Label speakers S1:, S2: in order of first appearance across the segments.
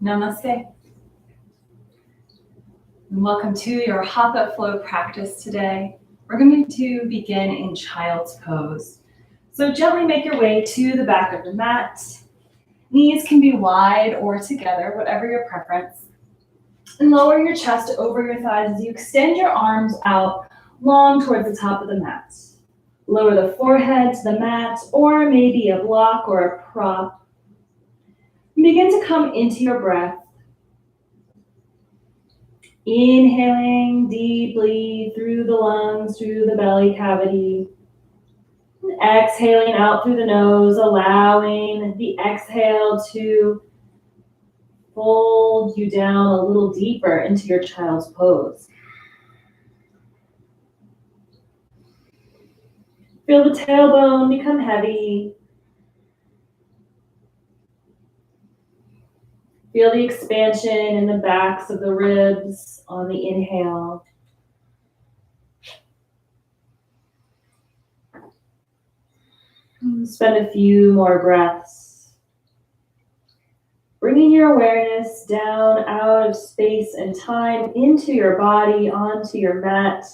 S1: Namaste. And welcome to your Hatha flow practice today. We're going to begin in Child's Pose. So gently make your way to the back of the mat. Knees can be wide or together, whatever your preference. And lower your chest over your thighs as you extend your arms out long towards the top of the mat. Lower the forehead to the mat or maybe a block or a prop. Begin to come into your breath. Inhaling deeply through the lungs, through the belly cavity. And exhaling out through the nose, allowing the exhale to fold you down a little deeper into your child's pose. Feel the tailbone become heavy. Feel the expansion in the backs of the ribs on the inhale. Spend a few more breaths. Bringing your awareness down out of space and time into your body, onto your mat.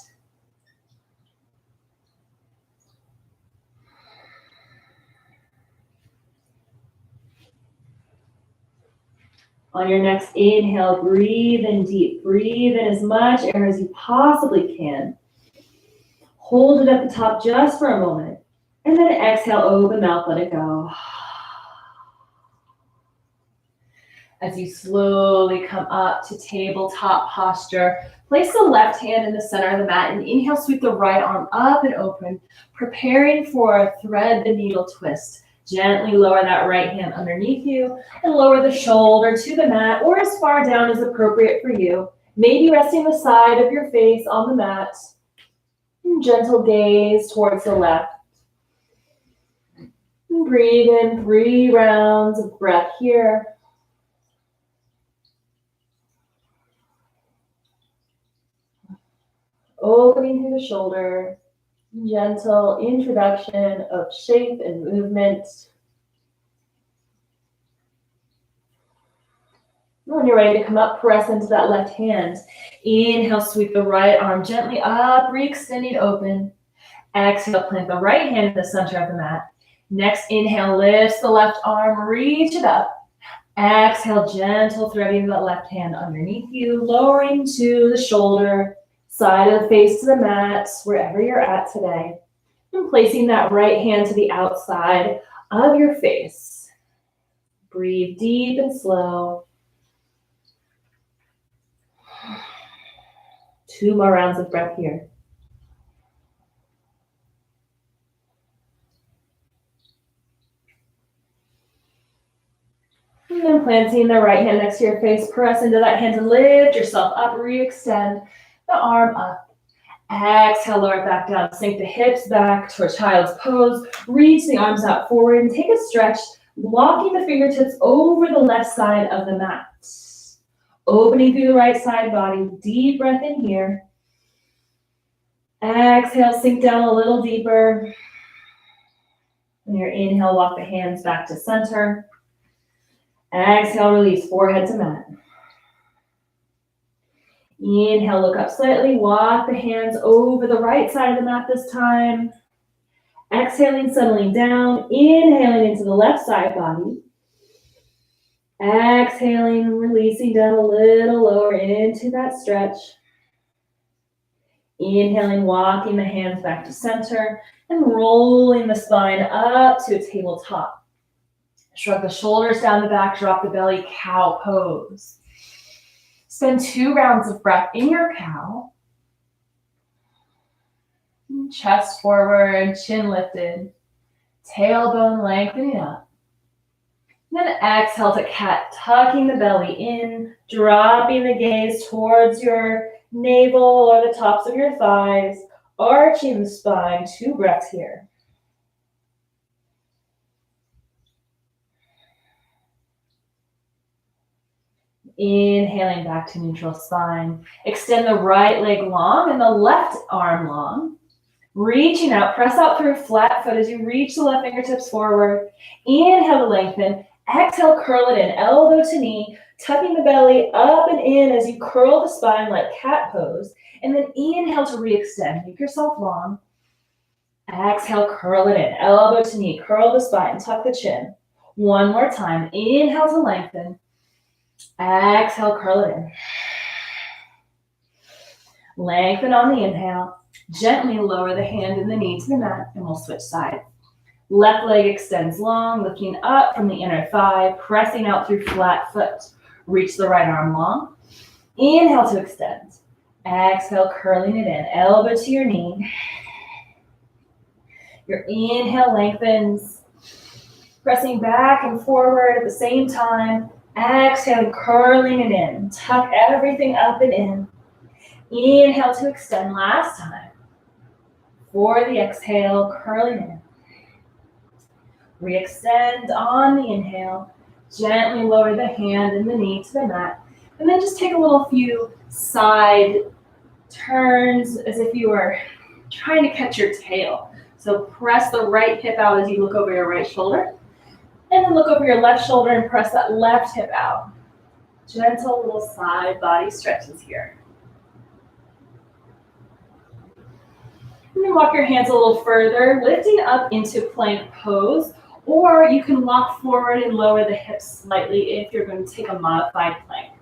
S1: On your next inhale, breathe in deep. Breathe in as much air as you possibly can. Hold it at the top just for a moment. And then exhale, open mouth, let it go. As you slowly come up to tabletop posture, place the left hand in the center of the mat and inhale, sweep the right arm up and open, preparing for a thread the needle twist. Gently lower that right hand underneath you and lower the shoulder to the mat or as far down as appropriate for you. Maybe resting the side of your face on the mat. And gentle gaze towards the left. And breathe in 3 rounds of breath here. Opening through the shoulder. Gentle introduction of shape and movement. When you're ready to come up, press into that left hand. Inhale, sweep the right arm gently up, re-extending open. Exhale, plant the right hand in the center of the mat. Next inhale, lifts the left arm, reach it up. Exhale, gentle threading the left hand underneath you, lowering to the shoulder. Side of the face to the mat, wherever you're at today. And placing that right hand to the outside of your face. Breathe deep and slow. 2 more rounds of breath here. And then planting the right hand next to your face, press into that hand to lift yourself up, re-extend the arm up. Exhale, lower it back down. Sink the hips back to a child's pose. Reach the arms out forward and take a stretch, walking the fingertips over the left side of the mat. Opening through the right side body. Deep breath in here. Exhale, sink down a little deeper. On your inhale, walk the hands back to center. Exhale, release forehead to mat. Inhale, look up slightly, walk the hands over the right side of the mat this time. Exhaling, settling down, inhaling into the left side body. Exhaling, releasing down a little lower into that stretch. Inhaling, walking the hands back to center and rolling the spine up to a tabletop. Shrug the shoulders down the back, drop the belly, cow pose. Spend 2 rounds of breath in your cow. Chest forward, chin lifted. Tailbone lengthening up. And then exhale to cat, tucking the belly in, dropping the gaze towards your navel or the tops of your thighs, arching the spine. 2 breaths here. Inhaling back to neutral spine. Extend the right leg long and the left arm long. Reaching out, press out through flat foot as you reach the left fingertips forward. Inhale to lengthen. Exhale, curl it in, elbow to knee. Tucking the belly up and in as you curl the spine like cat pose. And then inhale to re-extend. Make yourself long. Exhale, curl it in. Elbow to knee. Curl the spine. Tuck the chin. One more time. Inhale to lengthen. Exhale, curl it in. Lengthen on the inhale. Gently lower the hand and the knee to the mat, and we'll switch sides. Left leg extends long, lifting up from the inner thigh, pressing out through flat foot. Reach the right arm long. Inhale to extend. Exhale, curling it in. Elbow to your knee. Your inhale lengthens, pressing back and forward at the same time. Exhale, curling it in. Tuck everything up and in. Inhale to extend last time. For the exhale, curling in. Re-extend on the inhale. Gently lower the hand and the knee to the mat. And then just take a little few side turns as if you were trying to catch your tail. So press the right hip out as you look over your right shoulder. And then look over your left shoulder and press that left hip out. Gentle little side body stretches here. And then walk your hands a little further, lifting up into plank pose, or you can walk forward and lower the hips slightly if you're going to take a modified plank.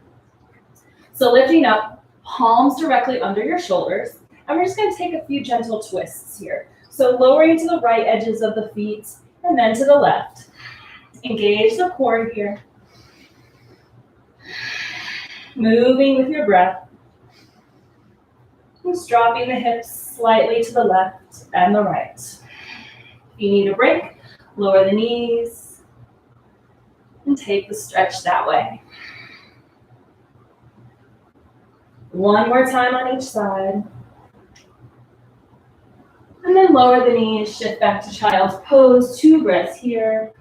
S1: So lifting up, palms directly under your shoulders, and we're just going to take a few gentle twists here. So lowering to the right edges of the feet, and then to the left. Engage the core here. Moving with your breath. Just dropping the hips slightly to the left and the right. If you need a break, lower the knees and take the stretch that way. One more time on each side. And then lower the knees, shift back to child's pose. 2 breaths here.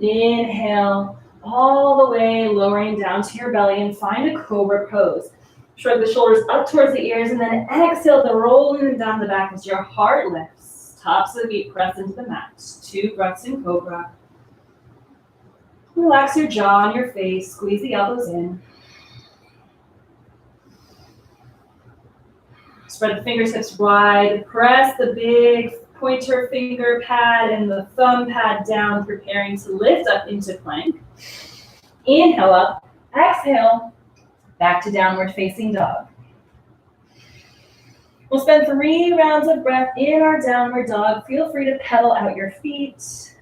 S1: Inhale all the way, lowering down to your belly, and find a Cobra Pose. Shrug the shoulders up towards the ears, and then exhale to rolling down the back as your heart lifts. Tops of the feet press into the mat. 2 breaths in Cobra. Relax your jaw and your face. Squeeze the elbows in. Spread the fingertips wide. Press the big pointer finger pad and the thumb pad down, preparing to lift up into plank. Inhale up. Exhale. Back to downward facing dog. We'll spend 3 rounds of breath in our downward dog. Feel free to pedal out your feet.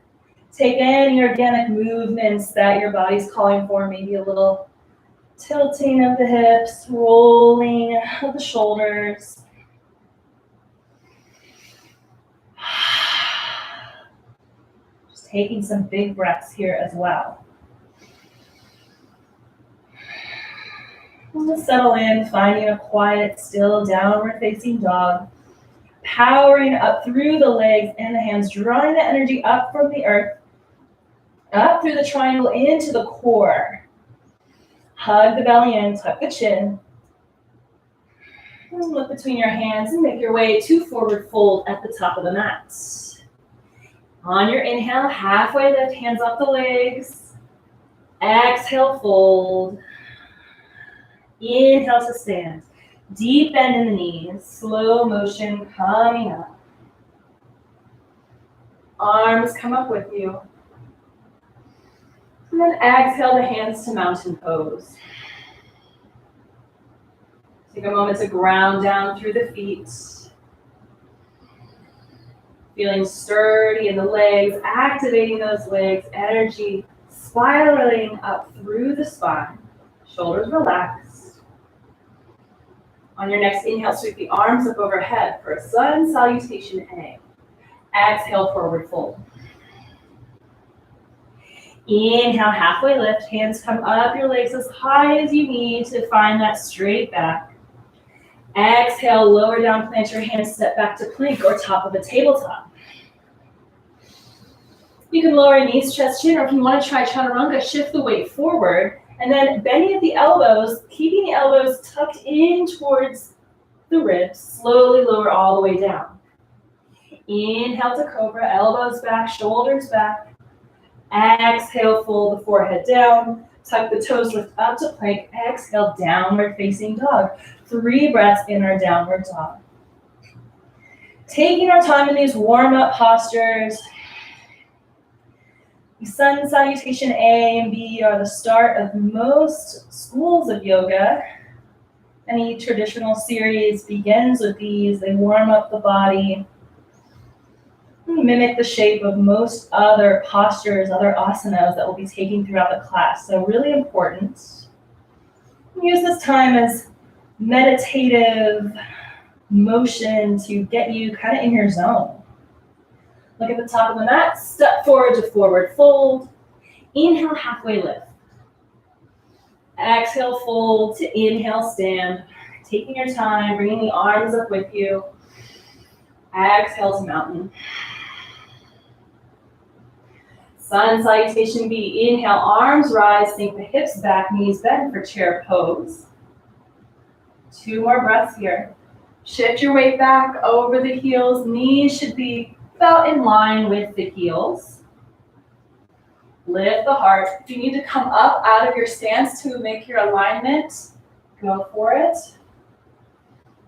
S1: Take any organic movements that your body's calling for, maybe a little tilting of the hips, rolling of the shoulders. Just taking some big breaths here as well. And just settle in, finding a quiet, still, downward facing dog. Powering up through the legs and the hands, drawing the energy up from the earth, up through the triangle into the core. Hug the belly in, tuck the chin. And look between your hands and make your way to forward fold at the top of the mat. On your inhale, halfway lift, hands up the legs. Exhale, fold. Inhale to stand. Deep bend in the knees, slow motion coming up. Arms come up with you. And then exhale the hands to mountain pose. Take a moment to ground down through the feet. Feeling sturdy in the legs, activating those legs, energy spiraling up through the spine. Shoulders relaxed. On your next inhale, sweep the arms up overhead for a sun salutation A. Exhale, forward fold. Inhale, halfway lift. Hands come up your legs as high as you need to find that straight back. Exhale, lower down, plant your hands, step back to plank or top of a tabletop. You can lower knees, chest, chin, or if you want to try chaturanga, shift the weight forward. And then bending at the elbows, keeping the elbows tucked in towards the ribs, slowly lower all the way down. Inhale to Cobra, elbows back, shoulders back. Exhale, fold the forehead down. Tuck the toes, lift up to plank. Exhale, downward facing dog. 3 breaths in our downward dog. Taking our time in these warm-up postures. Sun salutation A and B are the start of most schools of yoga. Any traditional series begins with these. They warm up the body, mimic the shape of most other postures, other asanas that we'll be taking throughout the class. So really important. Use this time as meditative motion to get you kind of in your zone. Look at the top of the mat, step forward to forward fold. Inhale, halfway lift. Exhale, fold to inhale, stand. Taking your time, bringing the arms up with you. Exhale to mountain. Sun salutation B. Inhale, arms rise, sink the hips back, knees bend for chair pose. 2 more breaths here. Shift your weight back over the heels. Knees should be about in line with the heels. Lift the heart. If you need to come up out of your stance to make your alignment, go for it.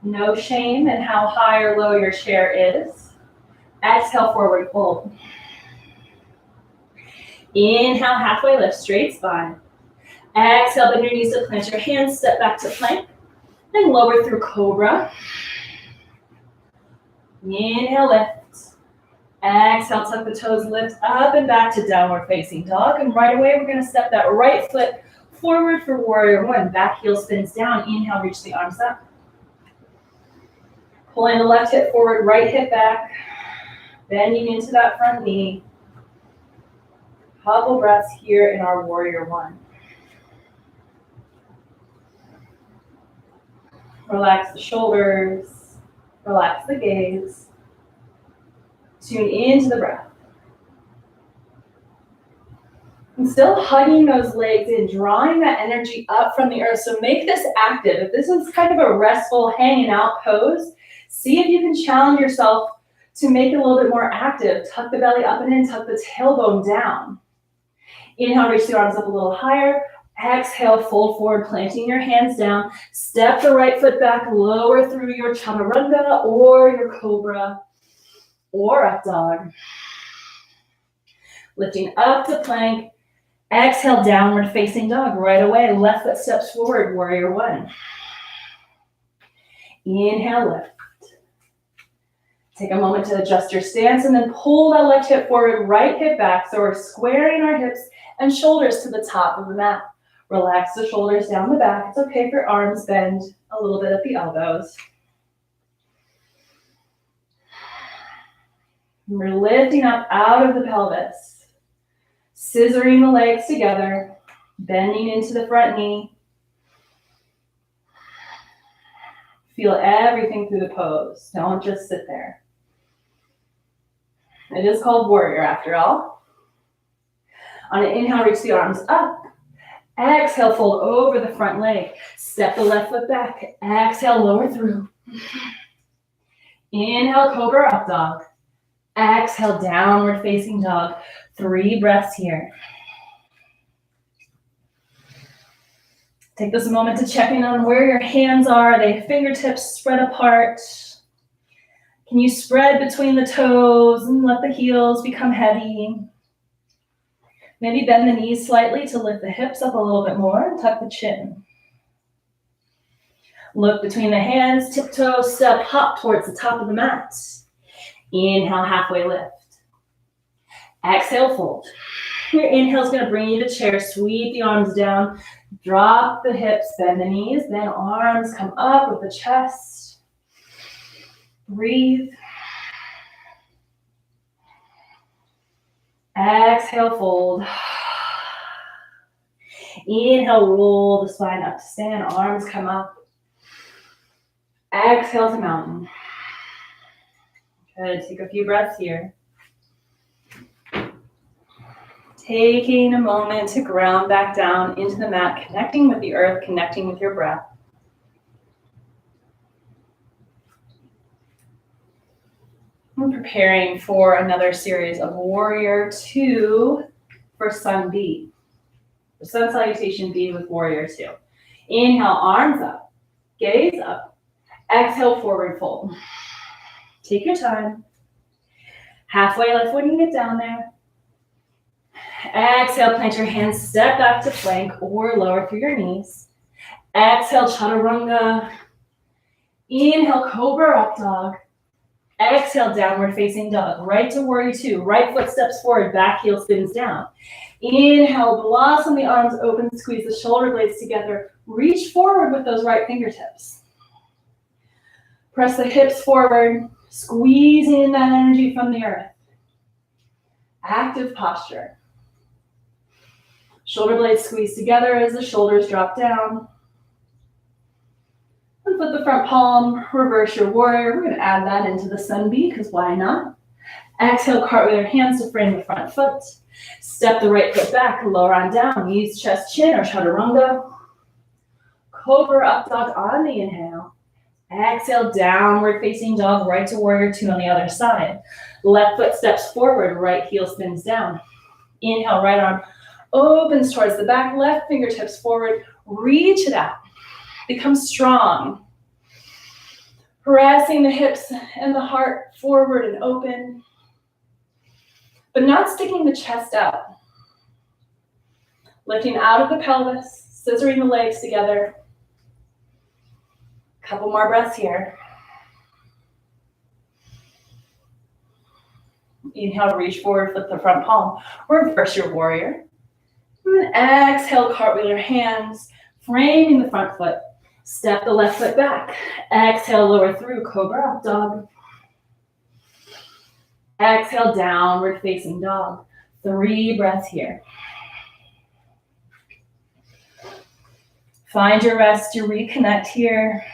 S1: No shame in how high or low your chair is. Exhale, forward fold. Inhale, halfway lift, straight spine. Exhale, bend your knees to plant your hands, step back to plank, and lower through Cobra. Inhale, lift. Exhale, tuck the toes, lift up and back to downward facing dog. And right away, we're gonna step that right foot forward for warrior 1. Back heel spins down. Inhale, reach the arms up. Pulling the left hip forward, right hip back. Bending into that front knee. Couple breaths here in our warrior 1. Relax the shoulders. Relax the gaze. Tune into the breath. And still hugging those legs in, drawing that energy up from the earth. So make this active. If this is kind of a restful hanging out pose, see if you can challenge yourself to make it a little bit more active. Tuck the belly up and in, tuck the tailbone down. Inhale, reach the arms up a little higher. Exhale, fold forward, planting your hands down. Step the right foot back, lower through your chaturanga or your cobra or up dog. Lifting up to plank. Exhale, downward facing dog. Right away, left foot steps forward, warrior 1. Inhale, lift. Take a moment to adjust your stance and then pull that left hip forward, right hip back. So we're squaring our hips and shoulders to the top of the mat. Relax the shoulders down the back. It's okay if your arms bend a little bit at the elbows. We're lifting up out of the pelvis, scissoring the legs together, bending into the front knee. Feel everything through the pose. Don't just sit there. It is called warrior after all. On an inhale, reach the arms up. Exhale, fold over the front leg. Step the left foot back. Exhale, lower through. Inhale, Cobra Up Dog. Exhale, downward facing dog. 3 breaths here. Take this moment to check in on where your hands are. Are they fingertips spread apart? Can you spread between the toes and let the heels become heavy? Maybe bend the knees slightly to lift the hips up a little bit more and tuck the chin. Look between the hands, tiptoe, step, hop towards the top of the mat. Inhale, halfway lift. Exhale, fold. Your inhale is going to bring you to chair. Sweep the arms down. Drop the hips, bend the knees, then arms come up with the chest. Breathe. Exhale, fold. Inhale, roll the spine up to stand. Arms come up. Exhale to mountain. Good. Take a few breaths here. Taking a moment to ground back down into the mat, connecting with the earth, connecting with your breath.
S2: I'm preparing for another series of Warrior 2 for Sun B. Sun Salutation B with Warrior 2. Inhale, arms up, gaze up. Exhale, forward fold. Take your time. Halfway lift when you get down there. Exhale, plant your hands, step back to plank or lower through your knees. Exhale, chaturanga. Inhale, Cobra Up Dog. Exhale, downward facing dog. Right to Warrior 2. Right foot steps forward, back heel spins down. Inhale, blossom the arms open, squeeze the shoulder blades together. Reach forward with those right fingertips. Press the hips forward, squeezing in that energy from the earth. Active posture. Shoulder blades squeeze together as the shoulders drop down. And flip the front palm, reverse your warrior. We're going to add that into the Sun B, because why not? Exhale, cartwheel your hands to frame the front foot. Step the right foot back, lower on down. Use chest, chin, or chaturanga. Cobra Up Dog on the inhale. Exhale, downward facing dog, right to Warrior 2 on the other side. Left foot steps forward, right heel spins down. Inhale, right arm opens towards the back, left fingertips forward, reach it out. Become strong. Pressing the hips and the heart forward and open, but not sticking the chest out. Lifting out of the pelvis, scissoring the legs together. Couple more breaths here. Inhale, reach forward, flip the front palm. Reverse your warrior. And then exhale, cartwheel your hands, framing the front foot. Step the left foot back. Exhale, lower through, Cobra Up Dog. Exhale, downward facing dog. 3 breaths here. Find your rest to reconnect here.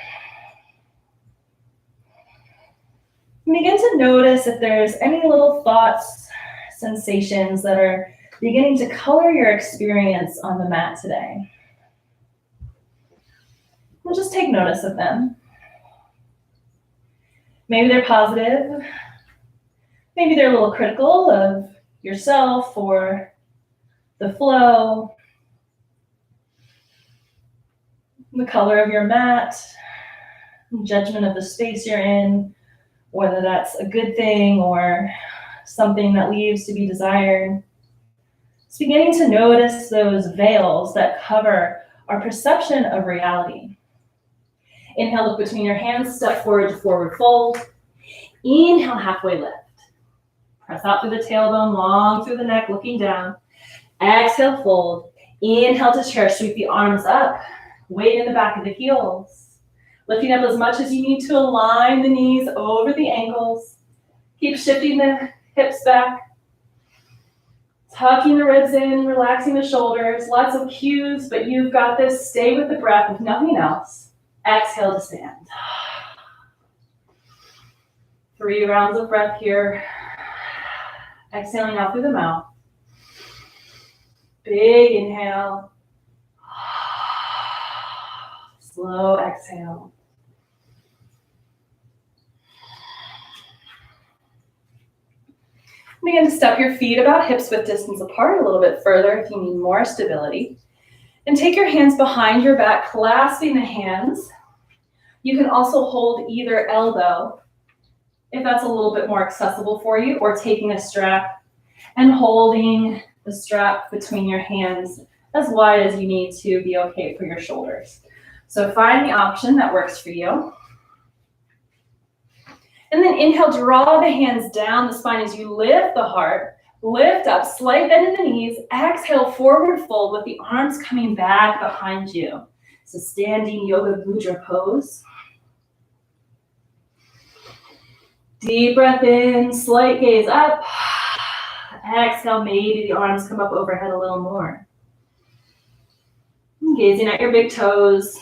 S2: Begin to notice if there's any little thoughts, sensations that are beginning to color your experience on the mat today. We'll just take notice of them. Maybe they're positive. Maybe they're a little critical of yourself or the flow, the color of your mat, judgment of the space you're in, whether that's a good thing or something that leaves to be desired. It's beginning to notice those veils that cover our perception of reality. Inhale, look between your hands, step forward to forward fold. Inhale, halfway lift. Press out through the tailbone, long through the neck, looking down. Exhale, fold. Inhale to chair, sweep the arms up. Weight in the back of the heels. Lifting up as much as you need to align the knees over the ankles. Keep shifting the hips back. Tucking the ribs in, relaxing the shoulders. Lots of cues, but you've got this. Stay with the breath, if nothing else. Exhale to stand. 3 rounds of breath here. Exhaling out through the mouth. Big inhale. Slow exhale. Begin to step your feet about hips width distance apart, a little bit further if you need more stability. And take your hands behind your back, clasping the hands. You can also hold either elbow if that's a little bit more accessible for you, or taking a strap and holding the strap between your hands as wide as you need to be okay for your shoulders. So find the option that works for you. And then inhale, draw the hands down the spine as you lift the heart. Lift up, slight bend in the knees. Exhale, forward fold with the arms coming back behind you. So standing yoga mudra pose. Deep breath in, slight gaze up. Exhale, maybe the arms come up overhead a little more. Gazing at your big toes.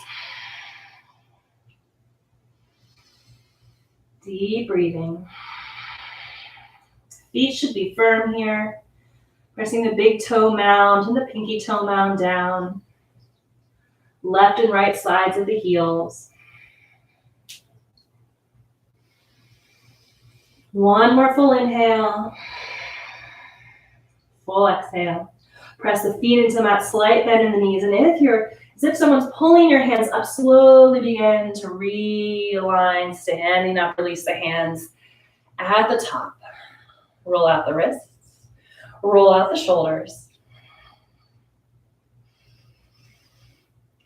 S2: Deep breathing. Feet should be firm here. Pressing the big toe mound and the pinky toe mound down. Left and right sides of the heels.
S1: One more full inhale. Full exhale. Press the feet into the mat, slight bend in the knees. And as if someone's pulling your hands up, slowly begin to realign, standing up, release the hands at the top. Roll out the wrists, roll out the shoulders.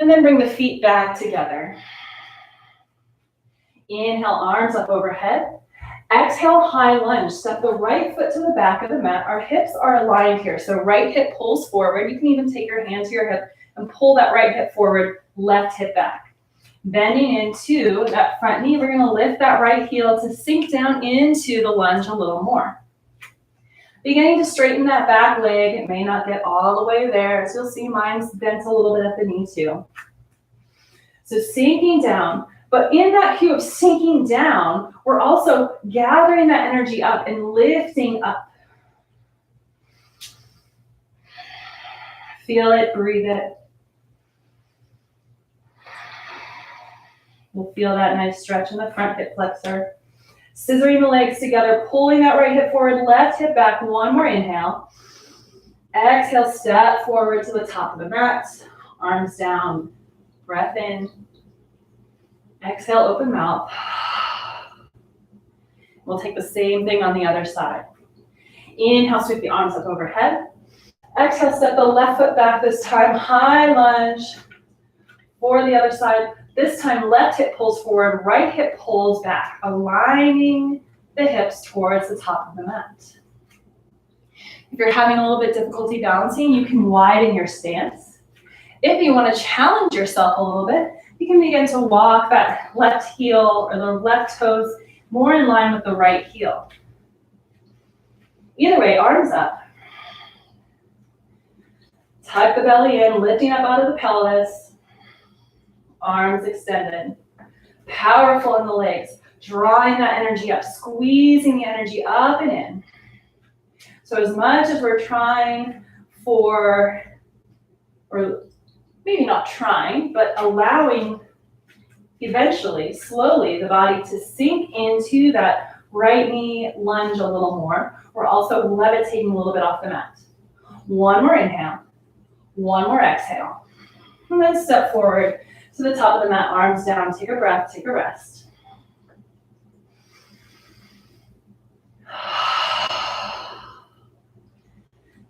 S1: And then bring the feet back together. Inhale, arms up overhead. Exhale, high lunge. Step the right foot to the back of the mat. Our hips are aligned here. So right hip pulls forward. You can even take your hand to your hip and pull that right hip forward, left hip back. Bending into that front knee, we're gonna lift that right heel to sink down into the lunge a little more. Beginning to straighten that back leg. It may not get all the way there. As you'll see, mine's bent a little bit at the knee too. So sinking down. But in that cue of sinking down, we're also gathering that energy up and lifting up. Feel it, breathe it. We'll feel that nice stretch in the front hip flexor. Scissoring the legs together, pulling that right hip forward, left hip back. One more inhale. Exhale, step forward to the top of the mat. Arms down, breath in. Exhale, open mouth. We'll take the same thing on the other side. Inhale, sweep the arms up overhead. Exhale, step the left foot back this time. High lunge for the other side. This time, left hip pulls forward, right hip pulls back, aligning the hips towards the top of the mat. If you're having a little bit difficulty balancing, you can widen your stance. If you want to challenge yourself a little bit, you can begin to walk that left heel or the left toes more in line with the right heel. Either way, arms up. Tuck the belly in, lifting up out of the pelvis. Arms extended. Powerful in the legs. Drawing that energy up, squeezing the energy up and in. So as much as we're trying for, or maybe not trying, but allowing eventually, slowly, the body to sink into that right knee lunge a little more, we're also levitating a little bit off the mat. One more inhale. One more exhale. And then step forward to the top of the mat, arms down. Take a breath, take a rest.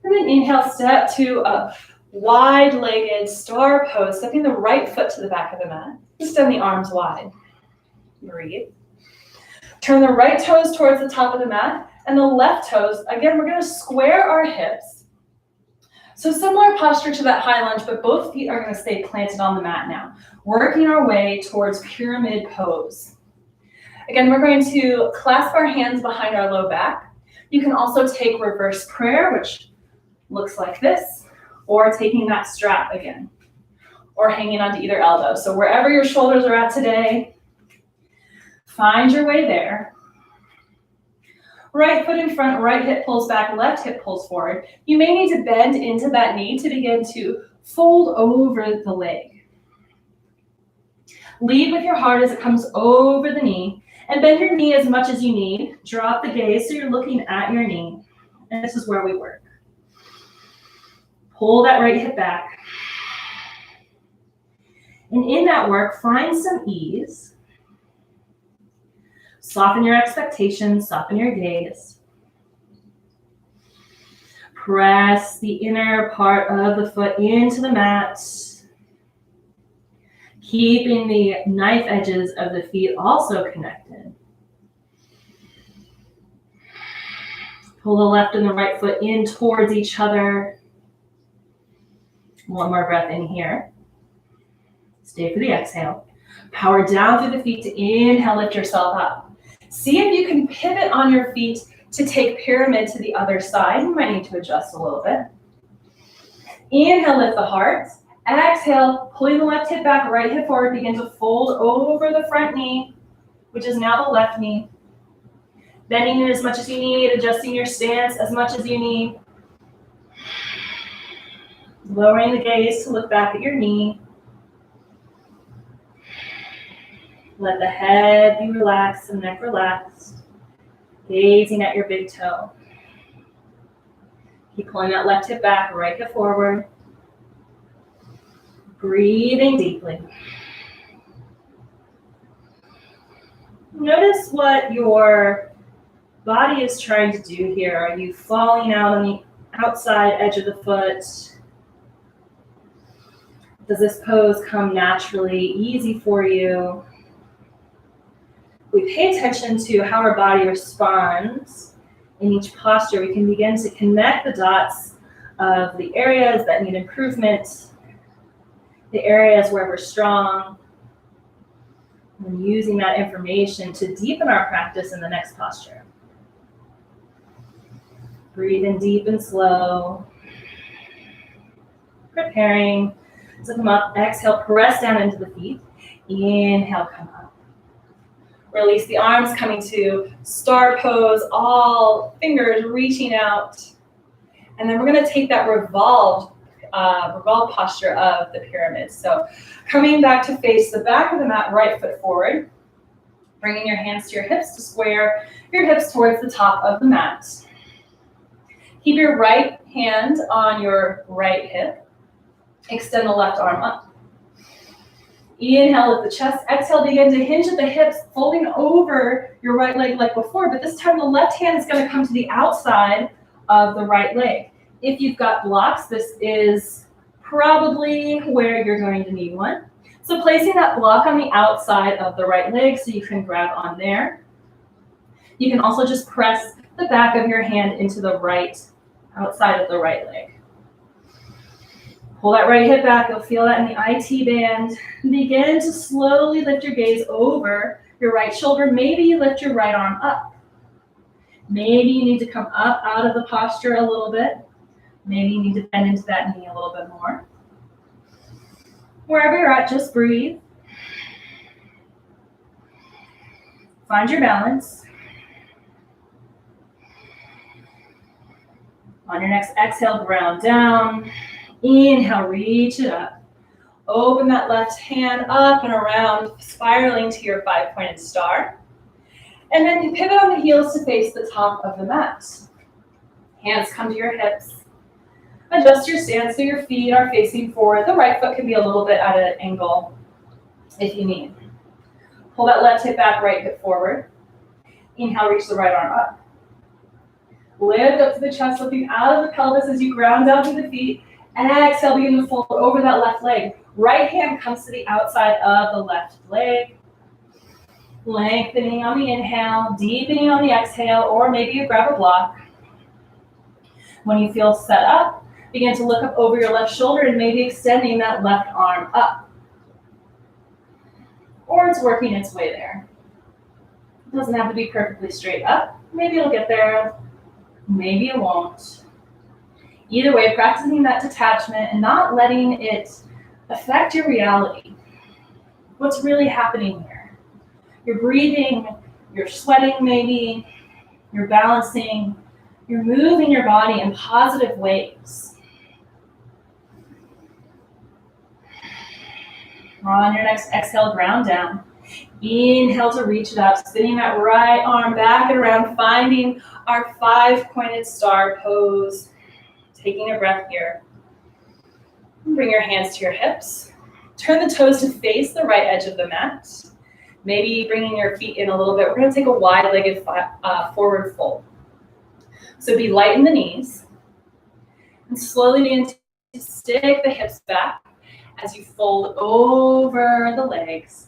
S1: And then inhale, step to a wide-legged star pose, stepping the right foot to the back of the mat. Extend the arms wide. Breathe. Turn the right toes towards the top of the mat, and the left toes, again, we're going to square our hips. So similar posture to that high lunge, but both feet are going to stay planted on the mat now, working our way towards pyramid pose. Again, we're going to clasp our hands behind our low back. You can also take reverse prayer, which looks like this, or taking that strap again, or hanging onto either elbow. So wherever your shoulders are at today, find your way there. Right foot in front, right hip pulls back, left hip pulls forward. You may need to bend into that knee to begin to fold over the leg. Lead with your heart as it comes over the knee, and bend your knee as much as you need. Drop the gaze so you're looking at your knee, and this is where we work. Pull that right hip back. And in that work, find some ease. Soften your expectations, soften your gaze. Press the inner part of the foot into the mat, keeping the knife edges of the feet also connected. Pull the left and the right foot in towards each other. One more breath in here. Stay for the exhale. Power down through the feet to inhale, lift yourself up. See if you can pivot on your feet to take pyramid to the other side. You might need to adjust a little bit. Inhale, lift the heart. Exhale, pulling the left hip back, right hip forward. Begin to fold over the front knee, which is now the left knee. Bending it as much as you need, adjusting your stance as much as you need. Lowering the gaze to look back at your knee. Let the head be relaxed, the neck relaxed. Gazing at your big toe. Keep pulling that left hip back, right hip forward. Breathing deeply. Notice what your body is trying to do here. Are you falling out on the outside edge of the foot? Does this pose come naturally, easy for you? We pay attention to how our body responds in each posture. We can begin to connect the dots of the areas that need improvement, the areas where we're strong, and using that information to deepen our practice in the next posture. Breathe in deep and slow. Preparing to come up. Exhale, press down into the feet. Inhale, come up. Release the arms, coming to star pose, all fingers reaching out. And then we're going to take that revolved posture of the pyramid. So coming back to face the back of the mat, right foot forward. Bringing your hands to your hips to square your hips towards the top of the mat. Keep your right hand on your right hip. Extend the left arm up. Inhale, lift the chest. Exhale, begin to hinge at the hips, folding over your right leg like before, but this time the left hand is going to come to the outside of the right leg. If you've got blocks, this is probably where you're going to need one. So placing that block on the outside of the right leg so you can grab on there. You can also just press the back of your hand into the right outside of the right leg. Pull that right hip back. You'll feel that in the IT band. Begin to slowly lift your gaze over your right shoulder. Maybe you lift your right arm up. Maybe you need to come up out of the posture a little bit. Maybe you need to bend into that knee a little bit more. Wherever you're at, just breathe. Find your balance. On your next exhale, ground down. Inhale, reach it up. Open that left hand up and around, spiraling to your 5-pointed star. And then you pivot on the heels to face the top of the mat. Hands come to your hips. Adjust your stance so your feet are facing forward. The right foot can be a little bit at an angle if you need. Pull that left hip back, right hip forward. Inhale, reach the right arm up. Lift up to the chest, lifting out of the pelvis as you ground down to the feet. And exhale, begin to fold over that left leg. Right hand comes to the outside of the left leg. Lengthening on the inhale, deepening on the exhale, or maybe you grab a block. When you feel set up, begin to look up over your left shoulder and maybe extending that left arm up. Or it's working its way there. It doesn't have to be perfectly straight up. Maybe it'll get there, maybe it won't. Either way, practicing that detachment and not letting it affect your reality. What's really happening here? You're breathing, you're sweating maybe, you're balancing, you're moving your body in positive ways. On your next exhale, ground down. Inhale to reach it up, spinning that right arm back and around, finding our 5-pointed star pose. Taking a breath here. Bring your hands to your hips. Turn the toes to face the right edge of the mat. Maybe bringing your feet in a little bit. We're going to take a wide-legged forward fold. So be light in the knees. And slowly begin to stick the hips back as you fold over the legs.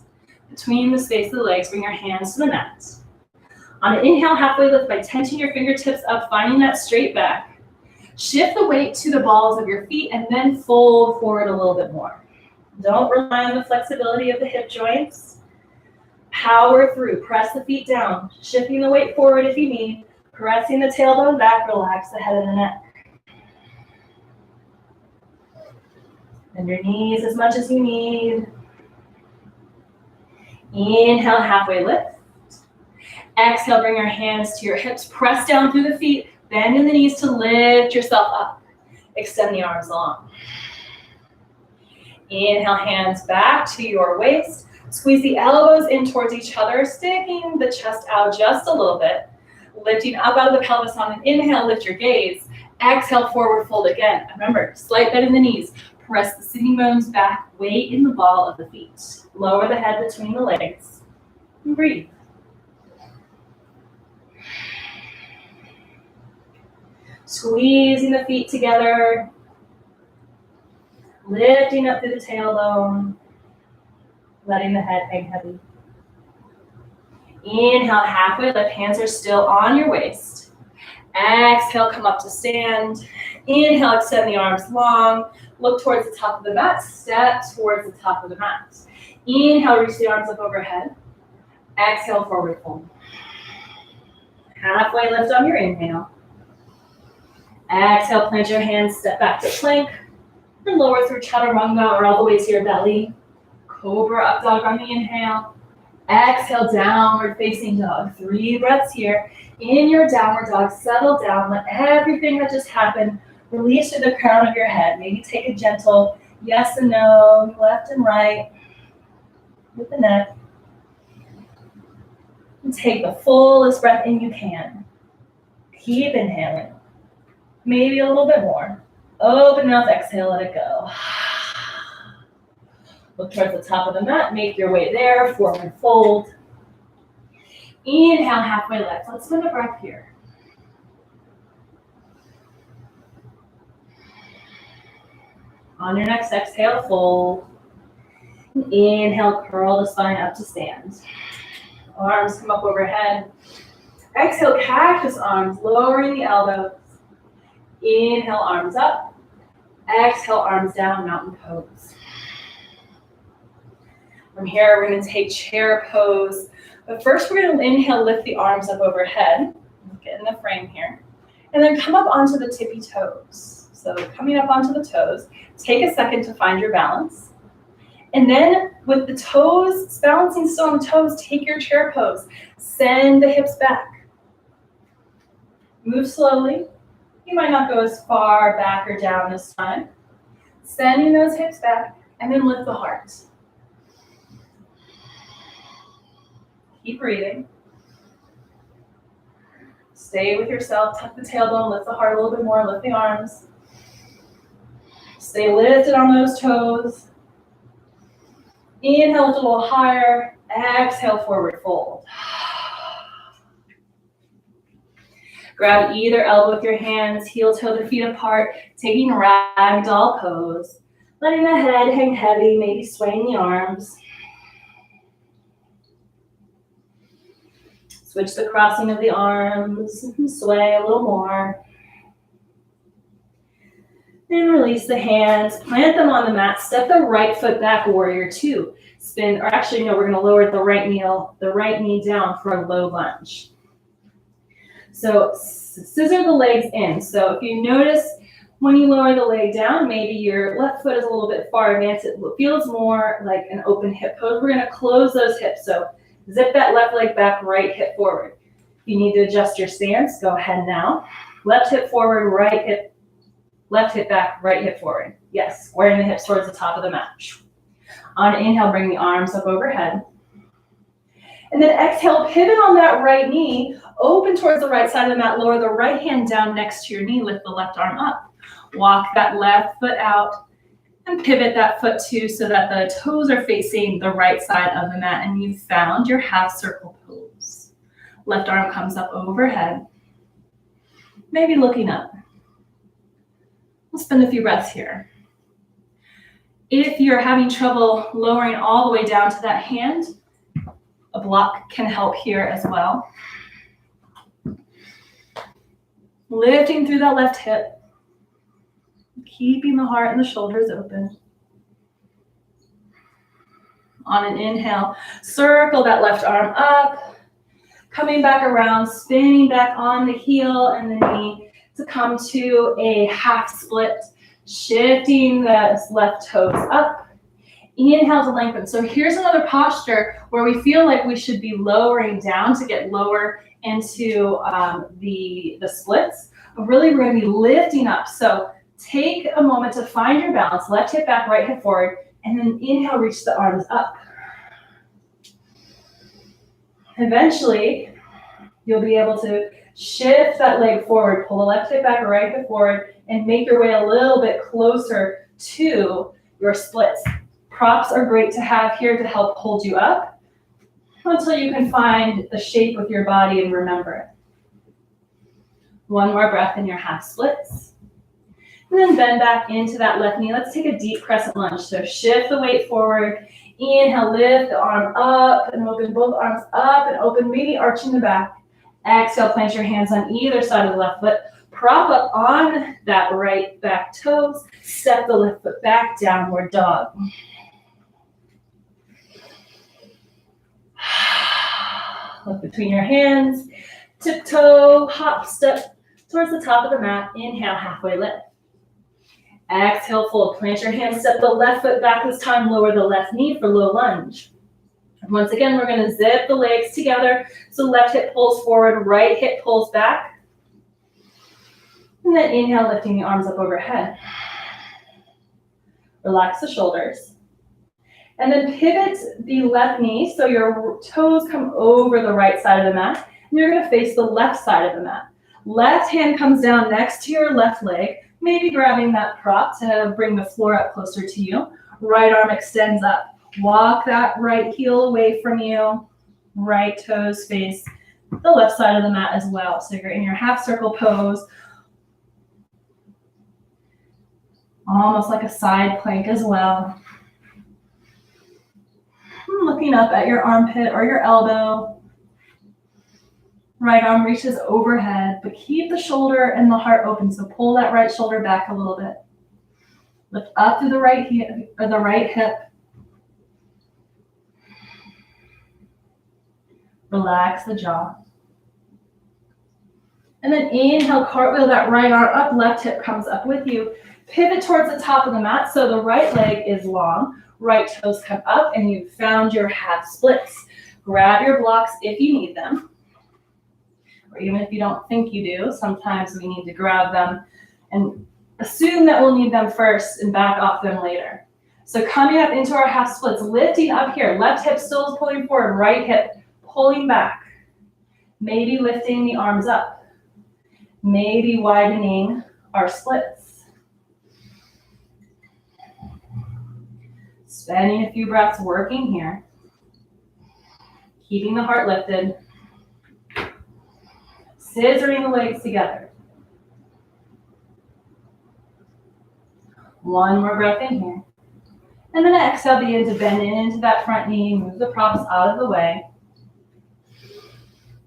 S1: Between the space of the legs, bring your hands to the mat. On an inhale, halfway lift by tension your fingertips up, finding that straight back. Shift the weight to the balls of your feet and then fold forward a little bit more. Don't rely on the flexibility of the hip joints. Power through. Press the feet down. Shifting the weight forward if you need. Pressing the tailbone back. Relax the head of the neck. Bend your knees as much as you need. Inhale, halfway lift. Exhale, bring your hands to your hips. Press down through the feet. Bend in the knees to lift yourself up. Extend the arms long. Inhale, hands back to your waist. Squeeze the elbows in towards each other, sticking the chest out just a little bit. Lifting up out of the pelvis on an inhale, lift your gaze. Exhale, forward fold again. Remember, slight bend in the knees. Press the sitting bones back, weight in the ball of the feet. Lower the head between the legs. And breathe. Squeezing the feet together. Lifting up through the tailbone. Letting the head hang heavy. Inhale, halfway lift. Hands are still on your waist. Exhale, come up to stand. Inhale, extend the arms long. Look towards the top of the mat. Step towards the top of the mat. Inhale, reach the arms up overhead. Exhale, forward fold. Halfway lift on your inhale. Exhale, plant your hands, step back to plank. And lower through chaturanga or all the way to your belly. Cobra Up Dog on the inhale. Exhale, downward facing dog. 3 breaths here. In your downward dog, settle down. Let everything that just happened release to the crown of your head. Maybe take a gentle yes and no, left and right with the neck. And take the fullest breath in you can. Keep inhaling. Maybe a little bit more. Open mouth, exhale, let it go. Look towards the top of the mat. Make your way there. Forward fold. Inhale, halfway lift. Let's spend a breath here. On your next exhale, fold. Inhale, curl the spine up to stand. Arms come up overhead. Exhale, cactus arms, lowering the elbows. Inhale, arms up. Exhale, arms down, mountain pose. From here, we're going to take chair pose. But first, we're going to inhale, lift the arms up overhead. Get in the frame here. And then come up onto the tippy toes. So coming up onto the toes, take a second to find your balance. And then with the toes, balancing still on the toes, take your chair pose. Send the hips back. Move slowly. You might not go as far back or down this time. Sending those hips back, and then lift the heart. Keep breathing. Stay with yourself. Tuck the tailbone, lift the heart a little bit more, lift the arms. Stay lifted on those toes. Inhale, lift a little higher. Exhale, forward fold. Grab either elbow with your hands, heel toe the feet apart, taking ragdoll pose. Letting the head hang heavy, maybe swaying the arms. Switch the crossing of the arms, sway a little more. And release the hands, plant them on the mat, step the right foot back, warrior 2. Spin, or actually no, we're gonna lower the right knee down for a low lunge. So scissor the legs in. So if you notice when you lower the leg down, maybe your left foot is a little bit far advanced. It feels more like an open hip pose. We're gonna close those hips. So zip that left leg back, right hip forward. If you need to adjust your stance, go ahead now. Left hip forward, right hip, left hip back, right hip forward. Yes, squaring the hips towards the top of the mat. On inhale, bring the arms up overhead. And then exhale, pivot on that right knee, open towards the right side of the mat, lower the right hand down next to your knee, lift the left arm up. Walk that left foot out and pivot that foot too so that the toes are facing the right side of the mat and you've found your half circle pose. Left arm comes up overhead, maybe looking up. We'll spend a few breaths here. If you're having trouble lowering all the way down to that hand, a block can help here as well. Lifting through that left hip, keeping the heart and the shoulders open. On an inhale, circle that left arm up, coming back around, spinning back on the heel and the knee to come to a half split, shifting the left toes up. Inhale to lengthen. So here's another posture where we feel like we should be lowering down to get lower into the splits. But really, we're going to be lifting up. So take a moment to find your balance. Left hip back, right hip forward. And then inhale, reach the arms up. Eventually, you'll be able to Shift that leg forward, pull the left hip back, right hip forward, and make your way a little bit closer to your splits. Props are great to have here to help hold you up until you can find the shape with your body and remember it. One more breath in your half splits. And then bend back into that left knee. Let's take a deep crescent lunge. So shift the weight forward. Inhale, lift the arm up and open both arms up and open, maybe arching the back. Exhale, plant your hands on either side of the left foot. Prop up on that right back toes. Step the left foot back, downward dog. Look between your hands. Tiptoe, hop, step towards the top of the mat. Inhale, halfway lift. Exhale, fold. Plant your hands, step the left foot back this time. Lower the left knee for low lunge. Once again, we're going to zip the legs together. So left hip pulls forward, right hip pulls back. And then inhale, lifting the arms up overhead. Relax the shoulders. And then pivot the left knee so your toes come over the right side of the mat. And you're going to face the left side of the mat. Left hand comes down next to your left leg, maybe grabbing that prop to bring the floor up closer to you. Right arm extends up. Walk that right heel away from you. Right toes face the left side of the mat as well. So you're in your half circle pose. Almost like a side plank as well. Looking up at your armpit or your elbow. Right arm reaches overhead, but keep the shoulder and the heart open. So pull that right shoulder back a little bit. Lift up through the right hip. Relax the jaw. And then inhale, cartwheel that right arm up, left hip comes up with you. Pivot towards the top of the mat so the right leg is long. Right toes come up and you've found your half splits. Grab your blocks if you need them. Or even if you don't think you do, sometimes we need to grab them and assume that we'll need them first and back off them later. So coming up into our half splits, lifting up here, left hip still is pulling forward, right hip pulling back. Maybe lifting the arms up. Maybe widening our splits. Spending a few breaths working here. Keeping the heart lifted. Scissoring the legs together. One more breath in here. And then exhale, begin to bend into that front knee, move the props out of the way.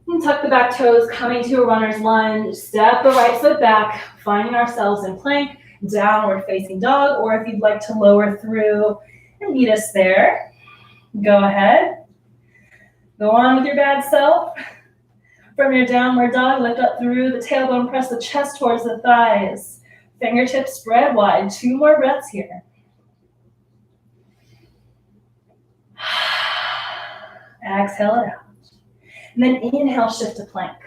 S1: And tuck the back toes, coming to a runner's lunge. Step the right foot back, finding ourselves in plank, downward facing dog, or if you'd like to lower through and meet us there, go ahead. Go on with your bad self. From your downward dog, lift up through the tailbone, press the chest towards the thighs. Fingertips spread wide. 2 more breaths here. Exhale it out. And then inhale, shift to plank.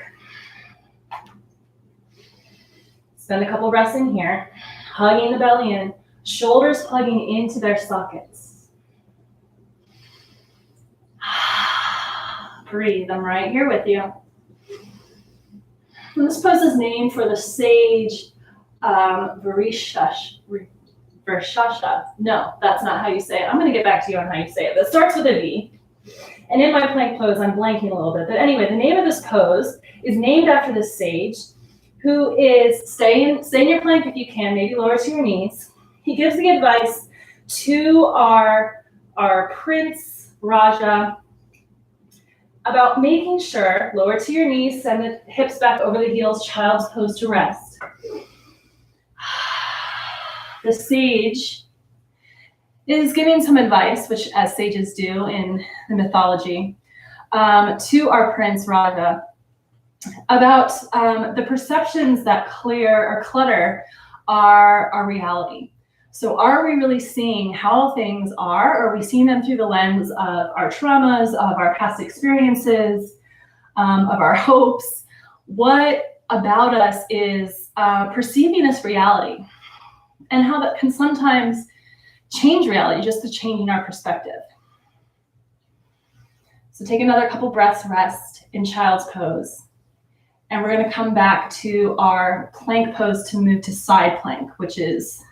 S1: Spend a couple breaths in here. Hugging the belly in. Shoulders plugging into their sockets. Breathe. I'm right here with you. And this pose is named for the sage Vrishasha. No, that's not how you say it. I'm going to get back to you on how you say it. But it starts with a V. And in my plank pose, I'm blanking a little bit. But anyway, the name of this pose is named after this sage who is stay in your plank if you can, maybe lower to your knees. He gives the advice to our Prince Raja about making sure, lower to your knees, send the hips back over the heels, child's pose to rest. The sage is giving some advice, which as sages do in the mythology, to our Prince Raja about the perceptions that clear or clutter our reality. So are we really seeing how things are? Or are we seeing them through the lens of our traumas, of our past experiences, of our hopes? What about us is perceiving this reality? And how that can sometimes change reality just to changing our perspective. So take another couple breaths, rest in child's pose.
S2: And we're going to come back to our plank pose to move to side plank, which is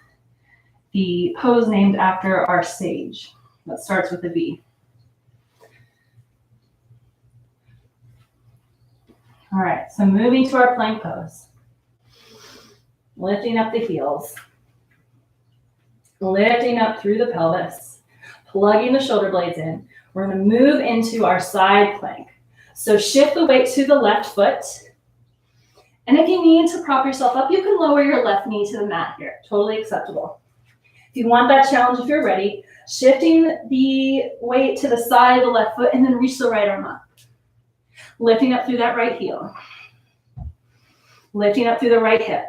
S2: the pose named after our sage. That starts with a V. All right, so moving to our plank pose. Lifting up the heels. Lifting up through the pelvis. Plugging the shoulder blades in. We're going to move into our side plank. So shift the weight to the left foot. And if you need to prop yourself up, you can lower your left knee to the mat here. Totally acceptable. If you want that challenge, if you're ready, shifting the weight to the side of the left foot and then reach the right arm up. Lifting up through that right heel. Lifting up through the right hip.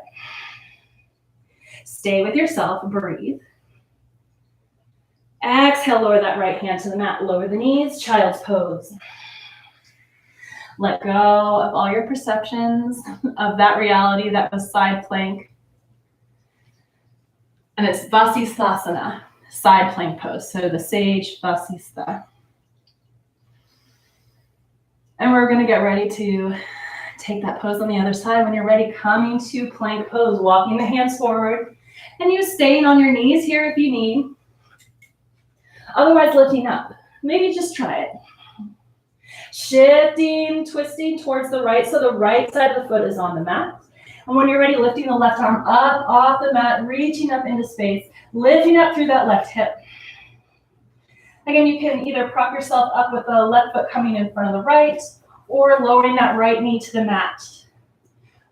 S2: Stay with yourself, breathe. Exhale, lower that right hand to the mat. Lower the knees, child's pose. Let go of all your perceptions of that reality that was side plank. And it's Vasisthasana, side plank pose. So the sage Vasistha. And we're going to get ready to take that pose on the other side. When you're ready, coming to plank pose, walking the hands forward. And you staying on your knees here if you need. Otherwise, lifting up. Maybe just try it. Shifting, twisting towards the right, so the right side of the foot is on the mat. And when you're ready, lifting the left arm up off the mat, reaching up into space, lifting up through that left hip. Again, you can either prop yourself up with the left foot coming in front of the right, or lowering that right knee to the mat.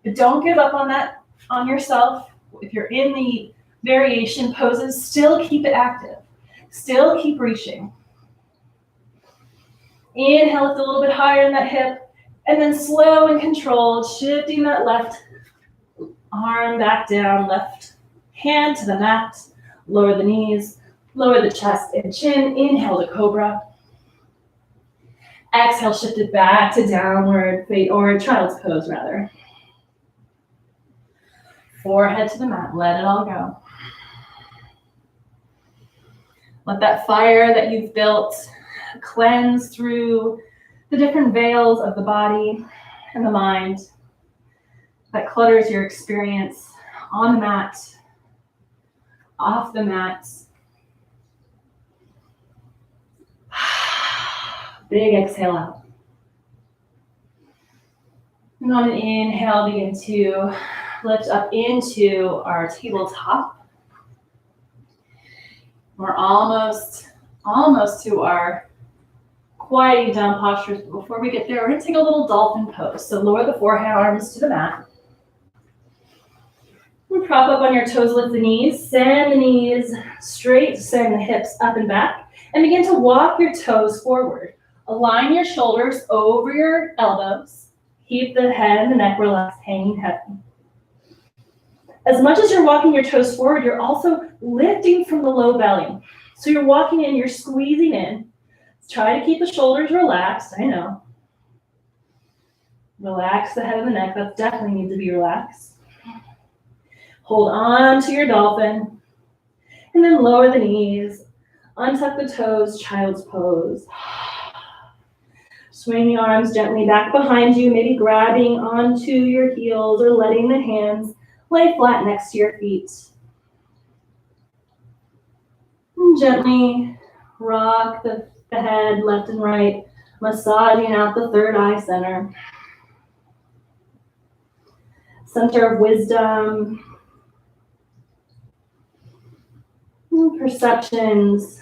S2: But don't give up on yourself. If you're in the variation poses, still keep it active. Still keep reaching. Inhale, lift a little bit higher in that hip, and then slow and controlled, shifting that left arm back down, left hand to the mat, lower the knees, lower the chest and chin, inhale to Cobra. Exhale, shift it back to downward, or child's pose rather. Forehead to the mat, let it all go. Let that fire that you've built cleanse through the different veils of the body and the mind that clutters your experience on the mat, off the mat. Big exhale out. And on an inhale, begin to lift up into our tabletop. We're almost to our quieting down postures. But before we get there, we're going to take a little dolphin pose. So lower the forearms to the mat. And prop up on your toes, lift the knees, send the knees straight, send the hips up and back, and begin to walk your toes forward. Align your shoulders over your elbows. Keep the head and the neck relaxed, hanging heavy. As much as you're walking your toes forward, you're also lifting from the low belly. So you're walking in, you're squeezing in. Try to keep the shoulders relaxed, I know. Relax the head and the neck, that definitely needs to be relaxed. Hold on to your dolphin. And then lower the knees. Untuck the toes, child's pose. Swing the arms gently back behind you, maybe grabbing onto your heels or letting the hands lay flat next to your feet. And gently rock the head left and right, massaging out the third eye center. Center of wisdom. Perceptions.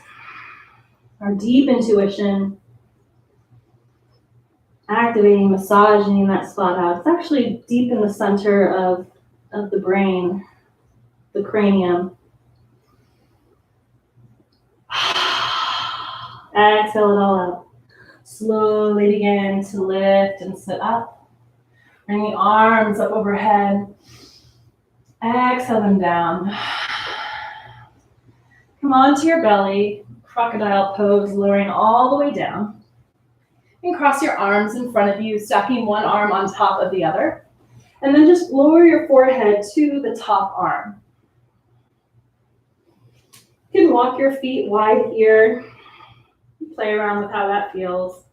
S2: Our deep intuition. Activating, massaging that spot out. It's actually deep in the center of the brain, the cranium. Exhale it all out. Slowly begin to lift and sit up. Bring the arms up overhead. Exhale them down. Come onto your belly, crocodile pose, lowering all the way down. And cross your arms in front of you, stacking one arm on top of the other. And then just lower your forehead to the top arm. You can walk your feet wide here. Play around with how that feels.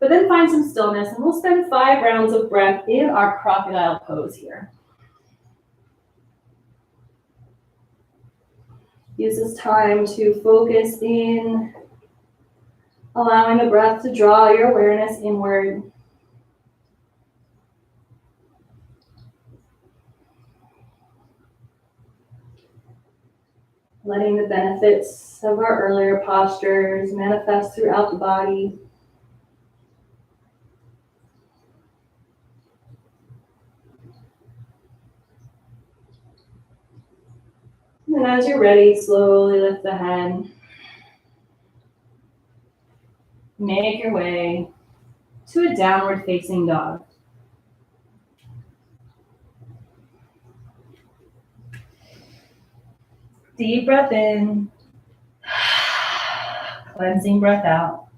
S2: But then find some stillness, and we'll spend 5 rounds of breath in our crocodile pose here. Use this time to focus in, allowing the breath to draw your awareness inward. Letting the benefits of our earlier postures manifest throughout the body. And as you're ready, slowly lift the head. Make your way to a downward facing dog. Deep breath in, cleansing breath out.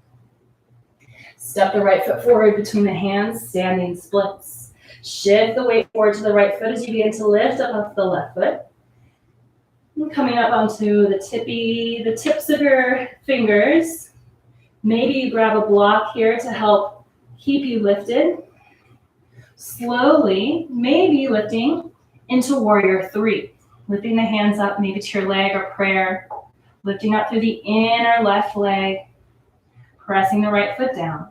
S2: Step the right foot forward between the hands, standing splits. Shift the weight forward to the right foot as you begin to lift up off the left foot. And coming up onto the tips of your fingers. Maybe you grab a block here to help keep you lifted. Slowly, maybe lifting into warrior 3. Lifting the hands up maybe to your leg or prayer. Lifting up through the inner left leg. Pressing the right foot down.